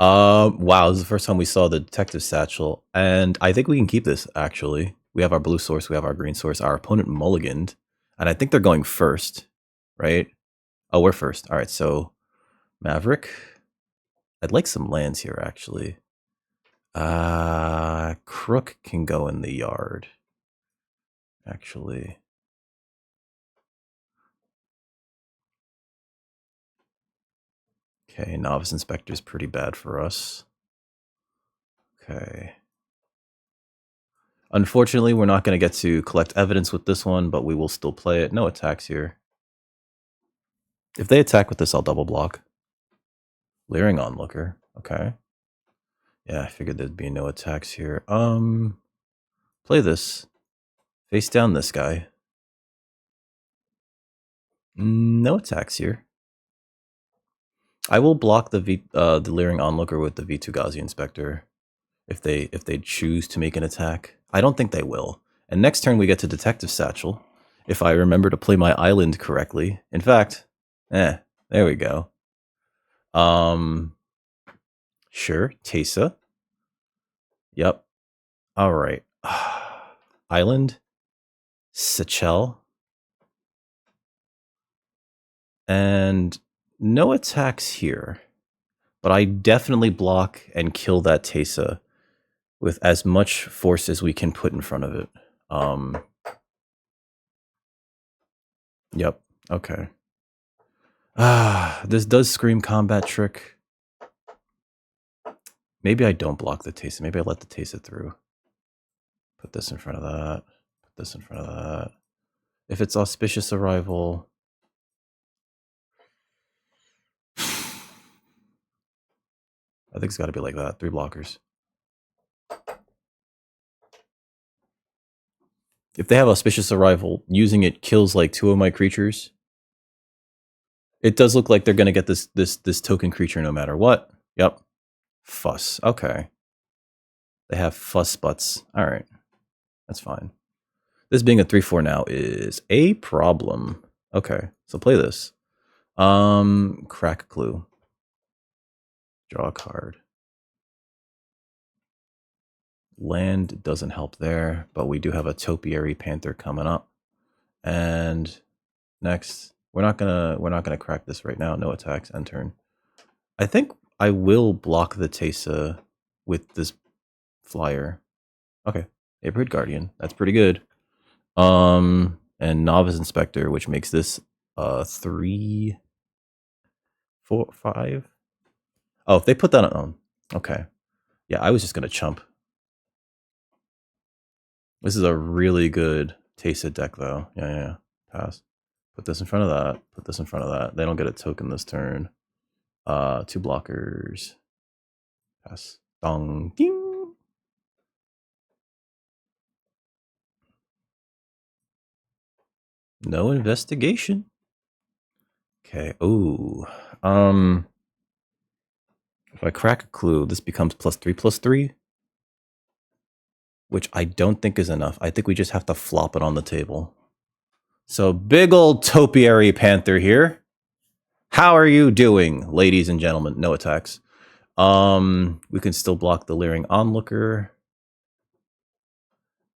Wow, this is the first time we saw the detective satchel, and I think we can keep this. Actually, we have our blue source, we have our green source. Our opponent mulliganed, and I think they're going first, right? Oh, we're first. All right, so Maverick. I'd like some lands here, actually. Crook can go in the yard. Actually, okay. Novice Inspector is pretty bad for us. Okay. Unfortunately, we're not going to get to collect evidence with this one, but we will still play it. No attacks here. If they attack with this, I'll double block. Leering Onlooker. Okay. Yeah, I figured there'd be no attacks here. Play this. Face down this guy. No attacks here. I will block the Leering Onlooker with the V2 Inspector if they choose to make an attack. I don't think they will. And next turn we get to Detective Satchel, if I remember to play my island correctly. In fact, there we go. Sure, Tesa. Yep. All right. Island, Sechel, and no attacks here. But I definitely block and kill that Tesa with as much force as we can put in front of it. Yep. Okay. This does scream combat trick. Maybe I don't block the Tesa. Maybe I let the Tesa through. Put this in front of that. Put this in front of that. If it's auspicious arrival, I think it's got to be like that. 3 blockers. If they have auspicious arrival, using it kills like 2 of my creatures. It does look like they're gonna get this token creature no matter what. Yep. Fuss. Okay. They have fuss butts. All right. That's fine. This being a 3/4 now is a problem. Okay. So play this. Crack a clue. Draw a card. Land doesn't help there, but we do have a Topiary Panther coming up. And next, we're not gonna crack this right now. No attacks, end turn. I think I will block the Tesa with this flyer. Okay. Neighborhood Guardian. That's pretty good. And Novice Inspector, which makes this 3, 4, 5. Oh, if they put that on. Okay. Yeah, I was just gonna chump. This is a really good Tesa deck though. Yeah. Pass. Put this in front of that. Put this in front of that. They don't get a token this turn. 2 blockers. Pass. Dong. Ding. No investigation. Okay. Ooh. If I crack a clue, this becomes +3/+3, which I don't think is enough. I think we just have to flop it on the table. So big old Topiary Panther here. How are you doing, ladies and gentlemen? No attacks. We can still block the Leering Onlooker.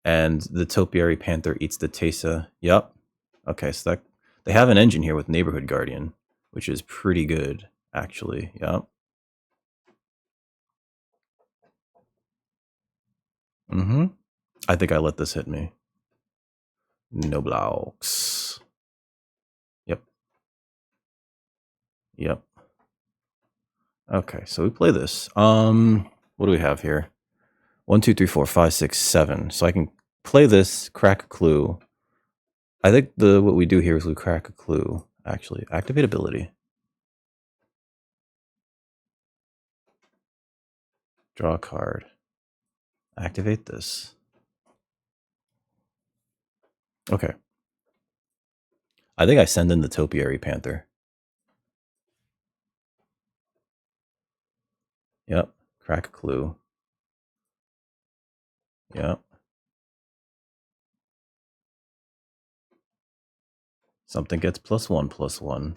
And the Topiary Panther eats the Tesa. Yep. Okay, so that they have an engine here with Neighborhood Guardian, which is pretty good, actually. Yep. I think I let this hit me. No blocks. Yep. Okay, so we play this. What do we have here? 1, 2, 3, 4, 5, 6, 7. So I can play this, crack a clue. I think what we do here is we crack a clue. Actually, activate ability. Draw a card. Activate this. Okay. I think I send in the Topiary Panther. Yep. Crack a clue. Yep. Something gets +1/+1.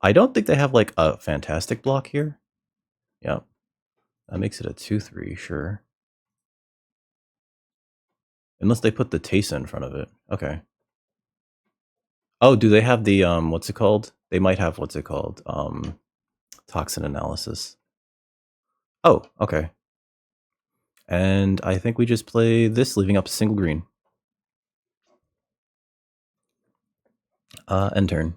I don't think they have like a fantastic block here. Yep. That makes it a 2/3, sure. Unless they put the Tesa in front of it. Okay. Oh, do they have the what's it called? They might have what's it called? Toxin analysis. Oh, okay. And I think we just play this, leaving up a single green. End turn.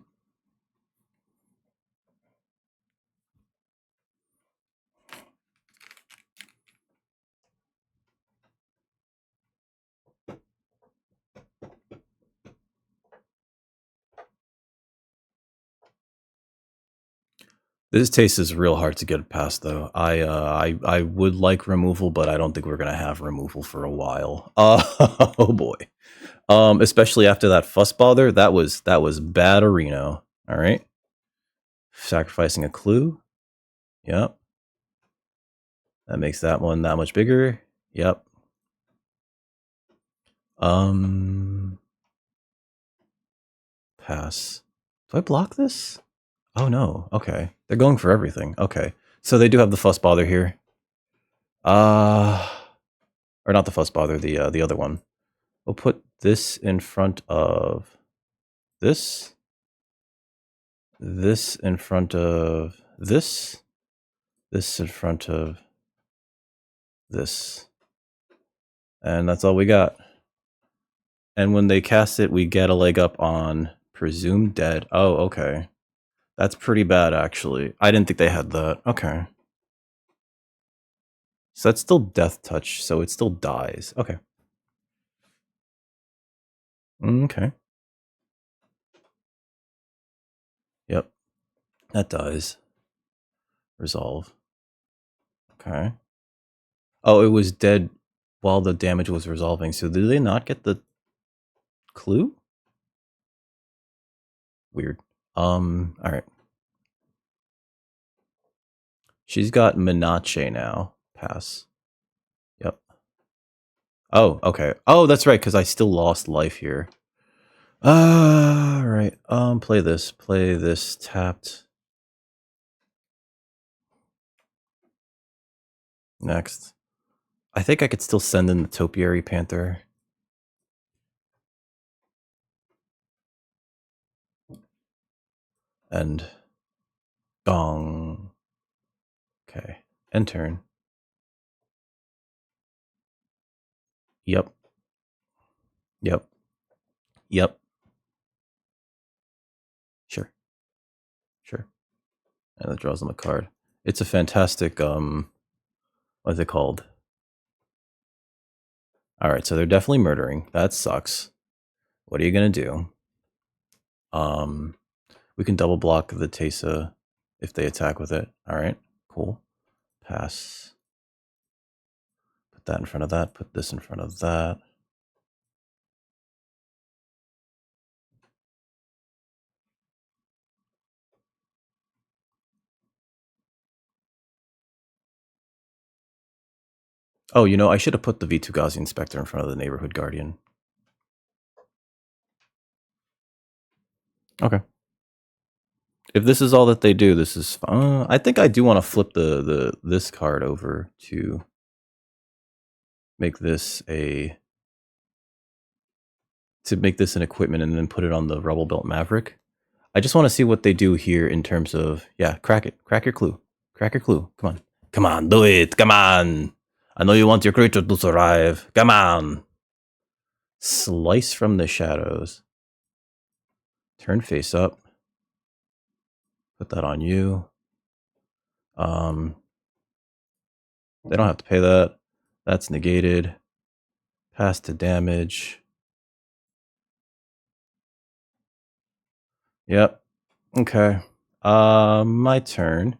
This taste is real hard to get past, though. I would like removal, but I don't think we're gonna have removal for a while. Oh boy. Especially after that fuss bother, that was bad Reno. All right. Sacrificing a clue. Yep. That makes that one that much bigger. Yep. Pass. Do I block this? Oh no. Okay. They're going for everything. Okay. So they do have the fuss bother here. Or not the fuss bother, the other one. We'll put this in front of this. This in front of this. This in front of this. And that's all we got. And when they cast it, we get a leg up on Presumed Dead. Oh, okay. That's pretty bad, actually. I didn't think they had that. Okay. So that's still Death Touch, so it still dies. Okay. Okay. Yep. That dies. Resolve. Okay. Oh, it was dead while the damage was resolving. So did they not get the clue? Weird. Alright. She's got Menache now. Pass. Yep. Oh, okay. Oh, that's right, because I still lost life here. Alright. Play this. Play this tapped. Next. I think I could still send in the Topiary Panther. And gong. Okay. End turn. Yep. Yep. Yep. Sure. Sure. And it draws them a card. It's a fantastic, what's it called? Alright, so they're definitely murdering. That sucks. What are you gonna do? We can double block the Tesa if they attack with it. Alright, cool. Pass. Put that in front of that. Put this in front of that. Oh, you know, I should have put the Vitu-Ghazi Inspector in front of the Neighborhood Guardian. Okay. If this is all that they do, this is fine. I think I do want to flip this card over to make this an equipment and then put it on the Rubble Belt Maverick. I just want to see what they do here in terms of, yeah, crack it. Crack your clue. Crack your clue. Come on. Come on, do it. Come on. I know you want your creature to survive. Come on. Slice from the shadows. Turn face up. Put that on you. They don't have to pay that. That's negated. Pass to damage. Yep. Okay. My turn.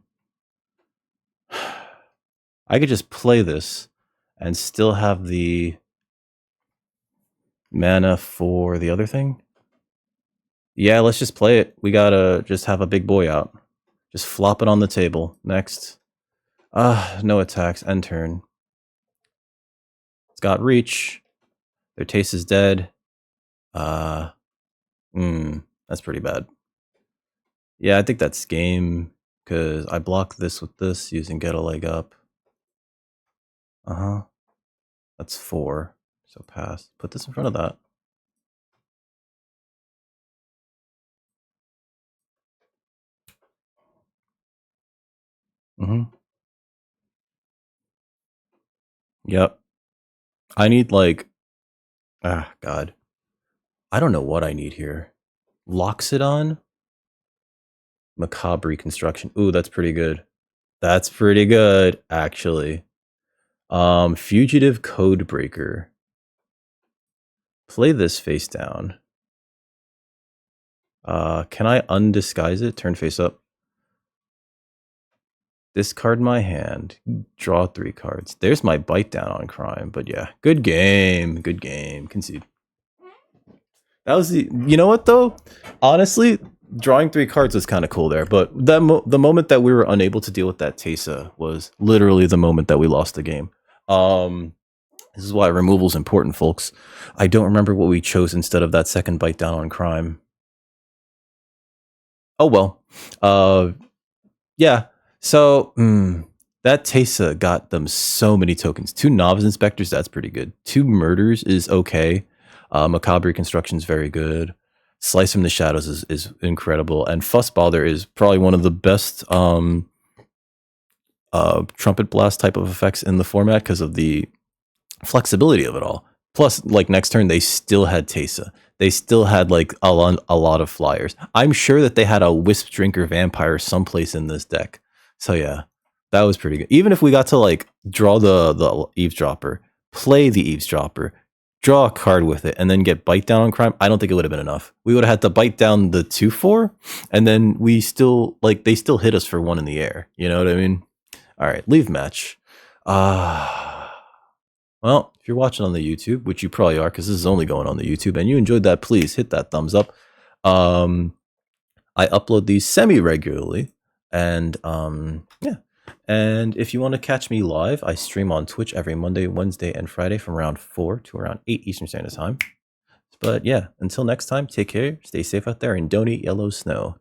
I could just play this and still have the Mana for the other thing? Yeah, let's just play it. We gotta just have a big boy out. Just flop it on the table. Next. No attacks. End turn. It's got reach. Their taste is dead. That's pretty bad. Yeah, I think that's game, because I block this with this using get a leg up. That's 4. So pass. Put this in front of that. Yep. I need like, God. I don't know what I need here. Loxodon? Macabre Reconstruction. Ooh, that's pretty good. That's pretty good, actually. Fugitive Codebreaker. Play this face down. Can I undisguise it? Turn face up. Discard my hand. Draw 3 cards. There's my bite down on crime. But yeah, good game. Good game. Concede. That was the. You know what though? Honestly, drawing 3 cards was kind of cool there. But the moment that we were unable to deal with that Tesa was literally the moment that we lost the game. This is why removal is important, folks. I don't remember what we chose instead of that second bite down on crime. Oh well. Yeah. So that Tesa got them so many tokens. 2 novice inspectors, that's pretty good. 2 murders is okay. Macabre Reconstruction is very good. Slice from the Shadows is incredible. And Fussbother is probably one of the best Trumpet Blast type of effects in the format because of the flexibility of it all. Plus, like next turn, they still had Tesa. They still had like a lot of flyers. I'm sure that they had a Wisp Drinker Vampire someplace in this deck. So yeah, that was pretty good. Even if we got to like draw the Eavesdropper, play the Eavesdropper, draw a card with it, and then get bite down on crime, I don't think it would have been enough. We would have had to bite down the 2/4, and then we still like they still hit us for 1 in the air. You know what I mean? All right, leave match. Well, if you're watching on the YouTube, which you probably are, because this is only going on the YouTube, and you enjoyed that, please hit that thumbs up. I upload these semi-regularly, and yeah. And if you want to catch me live, I stream on Twitch every Monday, Wednesday, and Friday from around 4 to around 8 Eastern Standard Time. But yeah, until next time, take care, stay safe out there, and don't eat yellow snow.